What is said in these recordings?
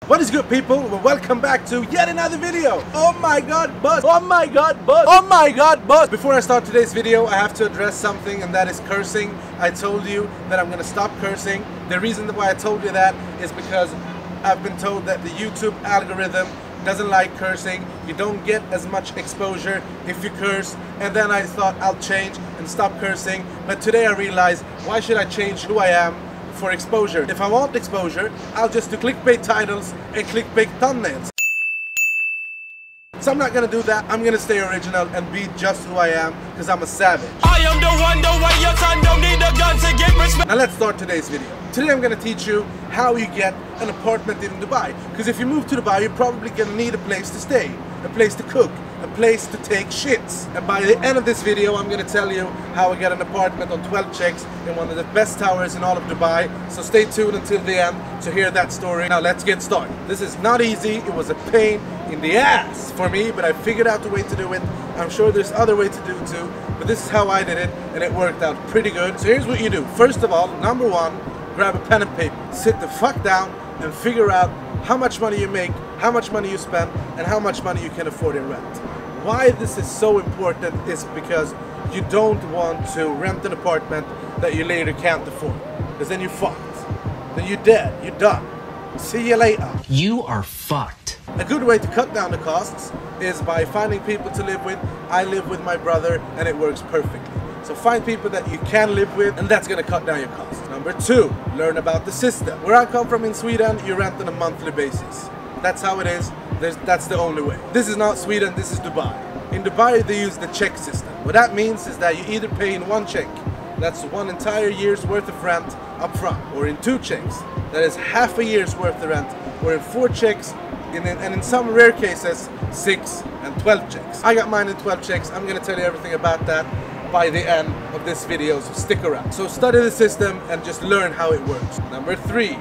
What is good, people? Well, welcome back to yet another video. Oh my god, boss! Oh my god, boss! Oh my god, boss! Before I start today's video, I have to address something, and that is cursing. I told you that I'm gonna stop cursing. The reason why I told you that is because I've been told that the YouTube algorithm doesn't like cursing. You don't get as much exposure if you curse, and then I thought I'll change and stop cursing. But today I realized, why should I change who I am for exposure? If I want exposure, I'll just do clickbait titles and clickbait thumbnails. So I'm not gonna do that. I'm gonna stay original and be just who I am, because I'm a savage. I am the one, the way your son don't need a gun to get respect. Now let's start today's video. Today I'm gonna teach you how you get an apartment in Dubai. Because if you move to Dubai, you're probably gonna need a place to stay, a place to cook, a place to take shits. And by the end of this video, I'm gonna tell you how I got an apartment on 12 checks in one of the best towers in all of Dubai. So stay tuned until the end to hear that story. Now let's get started. This is not easy. It was a pain in the ass for me, but I figured out a way to do it. I'm sure there's other way to do it too, but this is how I did it, and it worked out pretty good. So here's what you do. First of all, number one, grab a pen and paper. Sit the fuck down and figure out how much money you make, how much money you spend, and how much money you can afford in rent. Why this is so important is because you don't want to rent an apartment that you later can't afford, because then you're fucked. Then you're dead. You're done. See you later. You are fucked. A good way to cut down the costs is by finding people to live with. I live with my brother, and it works perfectly. So find people that you can live with, and that's gonna cut down your costs. Number two, learn about the system. Where I come from in Sweden, you rent on a monthly basis. That's how it is. That's the only way. This is not Sweden, this is Dubai. In Dubai, they use the check system. What that means is that you either pay in one check, that's one entire year's worth of rent up front, or in two checks, that is half a year's worth of rent, or in four checks, and in some rare cases, 6 and 12 checks. I got mine in 12 checks. I'm gonna tell you everything about that by the end of this video, so stick around. So study the system and just learn how it works. Number three,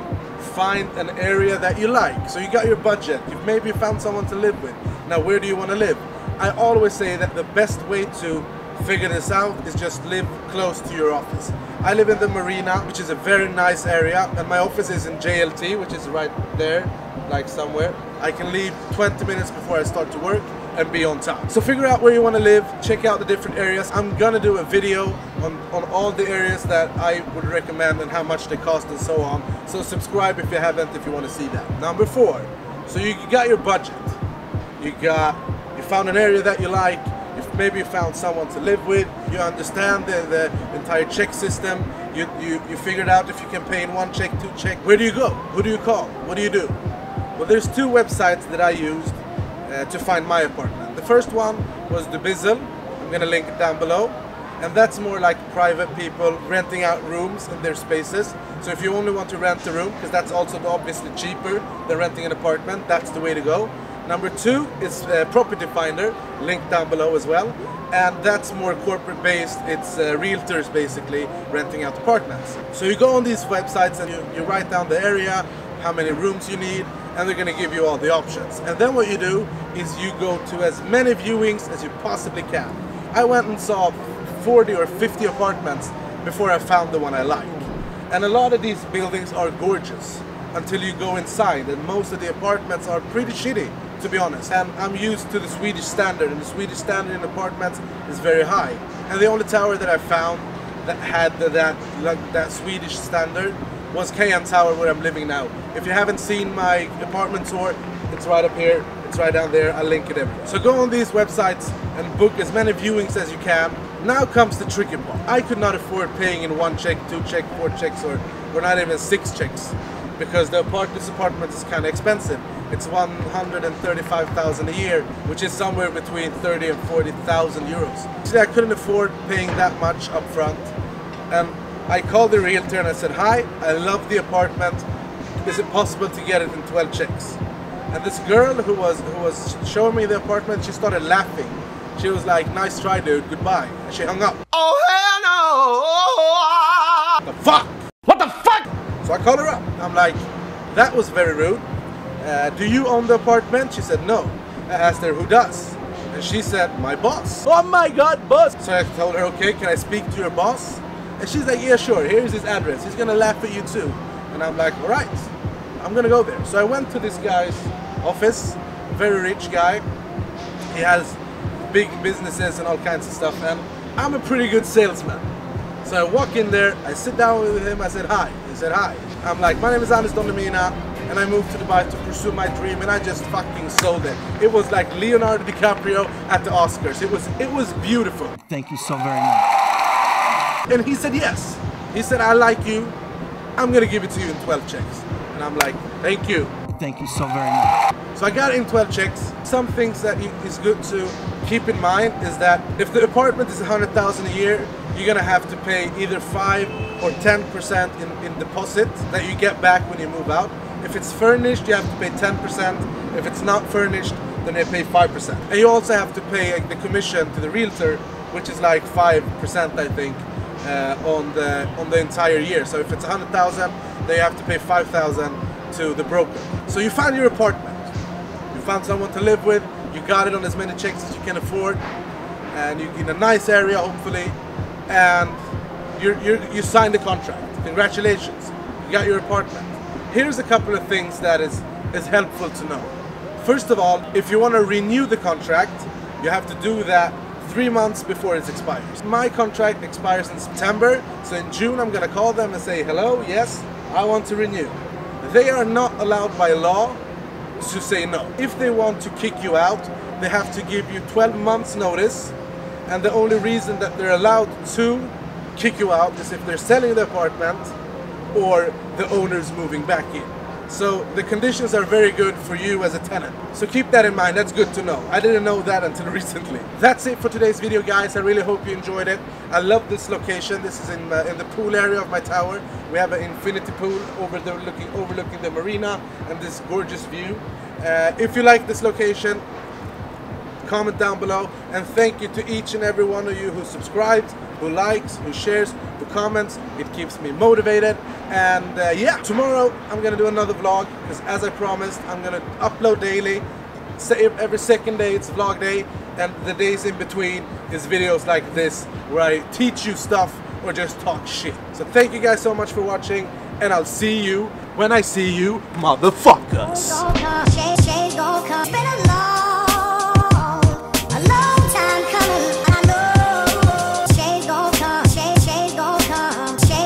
find an area that you like. So you got your budget, you've maybe found someone to live with. Now where do you want to live? I always say that the best way to figure this out is just live close to your office. I live in the Marina, which is a very nice area, and my office is in JLT, which is right there, like somewhere. I can leave 20 minutes before I start to work and be on time. So figure out where you want to live, check out the different areas. I'm gonna do a video on all the areas that I would recommend and how much they cost and so on. So subscribe if you haven't, if you want to see that. Number four, so you got your budget. You found an area that you like, maybe you found someone to live with, you understand the entire check system, you figured out if you can pay in one check, two check. Where do you go? Who do you call? What do you do? Well, there's two websites that I used to find my apartment. The first one was the Gimball. I'm gonna link it down below, and that's more like private people renting out rooms in their spaces. So if you only want to rent a room, because that's also obviously cheaper than renting an apartment, that's the way to go. Number two is Property Finder, linked down below as well, and that's more corporate based. It's realtors basically renting out apartments. So you go on these websites and you write down the area, how many rooms you need, and they're gonna give you all the options. And then what you do is you go to as many viewings as you possibly can. I went and saw 40 or 50 apartments before I found the one I like. And a lot of these buildings are gorgeous until you go inside, and most of the apartments are pretty shitty, to be honest. And I'm used to the Swedish standard, and the Swedish standard in apartments is very high. And the only tower that I found that had that Swedish standard was Canon Tower, where I'm living now. If you haven't seen my apartment tour, it's right up here, it's right down there, I'll link it everywhere. So go on these websites and book as many viewings as you can. Now comes the tricky part. I could not afford paying in one check, two check, four checks, or not even 6 checks, because this apartment is kind of expensive. It's 135,000 a year, which is somewhere between 30 and 40,000 euros. See, I couldn't afford paying that much up front, and I called the realtor and I said, "Hi, I love the apartment. Is it possible to get it in 12 checks?" And this girl who was showing me the apartment, she started laughing. She was like, "Nice try, dude, goodbye." And she hung up. Oh hell no! The fuck? What the fuck? So I called her up. I'm like, "That was very rude. Do you own the apartment?" She said, "No." I asked her, "Who does?" And she said, "My boss." Oh my god, boss! So I told her, "Okay, can I speak to your boss?" And she's like, "Yeah, sure, here's his address. He's gonna laugh at you too." And I'm like, "Alright, I'm gonna go there. So I went to this guy's office, very rich guy. He has big businesses and all kinds of stuff, and I'm a pretty good salesman. So I walk in there, I sit down with him, I said hi. He said hi. I'm like, my name is Anders Donemina, and I moved to Dubai to pursue my dream, and I just fucking sold it. It was like Leonardo DiCaprio at the Oscars. It was beautiful. Thank you so very much. And he said yes. He said, I like you. I'm gonna give it to you in 12 checks. And I'm like, thank you. Thank you so very much. So I got it in 12 checks. Some things that is good to keep in mind is that if the apartment is 100,000 a year, you're gonna have to pay either 5 or 10% in deposit that you get back when you move out. If it's furnished, you have to pay 10%. If it's not furnished, then you pay 5%. And you also have to pay like, the commission to the realtor, which is like 5%, I think, on the entire year. So if it's 100,000, then you have to pay 5,000 to the broker. So you found your apartment. You found someone to live with. You got it on as many checks as you can afford, and you in a nice area, hopefully, and you signed the contract. Congratulations, you got your apartment. Here's a couple of things that is helpful to know. First of all, if you want to renew the contract, you have to do that 3 months before it expires. My contract expires in September, so in June I'm gonna call them and say, hello, yes, I want to renew. They are not allowed by law to say no. If they want to kick you out, they have to give you 12 months notice, and the only reason that they're allowed to kick you out is if they're selling the apartment or the owner's moving back in. So the conditions are very good for you as a tenant. So keep that in mind, that's good to know. I didn't know that until recently. That's it for today's video, guys. I really hope you enjoyed it. I love this location. This is in the pool area of my tower. We have an infinity pool overlooking the marina and this gorgeous view. If you like this location, comment down below, and thank you to each and every one of you who subscribed, who likes, who shares, who comments. It keeps me motivated. And yeah, tomorrow I'm gonna do another vlog, because as I promised, I'm gonna upload daily. Every second day it's vlog day, and the days in between is videos like this where I teach you stuff or just talk shit. So thank you guys so much for watching, and I'll see you when I see you, motherfuckers.